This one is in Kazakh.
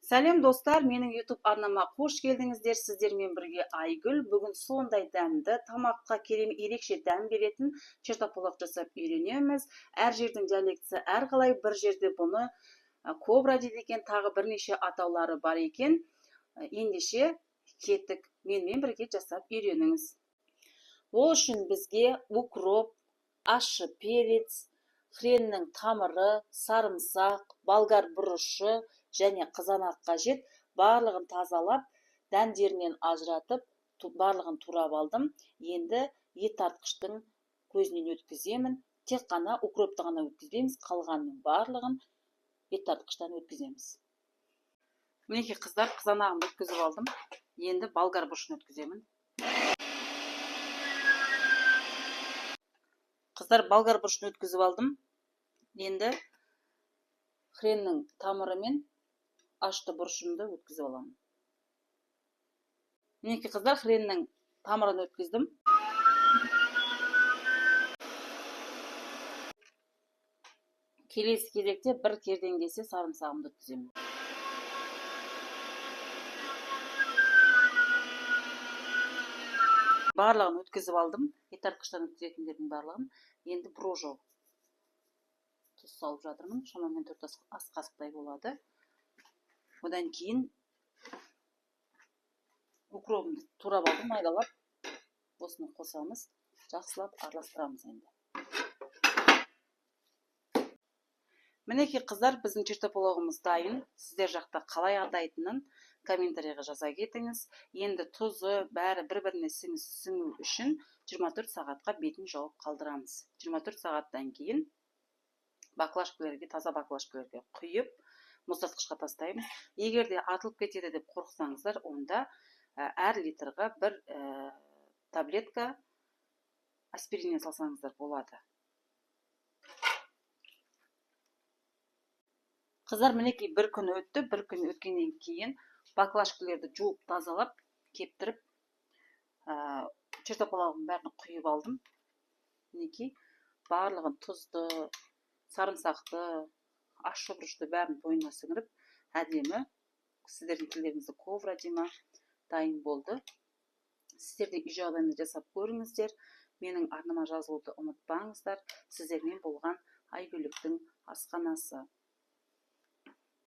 Сәлем достар, менің YouTube арнама қош келдіңіздер. Сіздермен бірге Айгүл. Бүгін сондай дәмді, тамаққа ерекше дәм беретін чертополох жасап үйренеміз. Әр жердің диалектісі әрқалай, бір жерде бұны кобра дейді екен, тағы бірнеше атаулары бар екен. Ендеше кеттік, менімен бірге жасап үйреніңіз. Ол үшін бізге укроп, ащы перец, хреннің тамыры, сарымсақ, болгар бұрышы және қызанақ қажет. Барлығын тазалап, дәндерінен ажыратып, барлығын турап алдым. Енді ет тартқыштың көзінен өткіземін. Тек қана укропты ғана өткізбейміз, қалғанның барлығын ет тартқыштан өткіземіз. Мінекей қыздар, қызанағымды өткізіп алдым. Енді болгар бұрышын өткіземін. Қыздар, болгар бұрышын өткізіп алдым. Енді хреннің тамыры мен ашты бұрышымды өткізіп аламын. Мінекей қыздар, хреннің тамырын өткіздім. Келесі кезекте бір кердеңдесе сарымсағымды өткіземін. Барлығын өткізіп алдым. Ет тартқыштан өткізетіндердің барлығын. Енді брожол тұз салып жатырмын. Шамамен 4 ас қасықтай болады. Одан кейін укробымды турап алдым, майдалап. Осыны қосамыз, жақсылап араластырамыз енді. Мінекей қыздар, біздің чертополохымыз дайын. Сіздер жақта қалай атайтынын комментарийға жаза кетіңіз. Енді тұзы бәрі бір-біріне сіңу үшін 24 сағатқа бетін жауып қалдырамыз. 24 сағаттан кейін таза баклажкалерге құйып, мұздатқышқа тастаймыз. Егер де атылып кетеді деп қорықсаңыздар, онда әр литрға бір таблетка аспириннен салсаңыздар болады. Қыздар, мінекей бір күн өтті. Бір күн өткеннен кейін баклажкалерді жуып тазалап, кептіріп, чертополохымның бәрін құйып алдым. Мінекей барлығын тұзды, сарымсақты, ащы бұрышты бәрін бойына сіңіріп, әдемі, сіздердің тілдеріңізде ковра дейма, дайын болды. Сіздер де үй жағдайында жасап көріңіздер. Менің арнама жазылуды ұмытпаңыздар. Сіздермен болған Айгүліктің асханасы.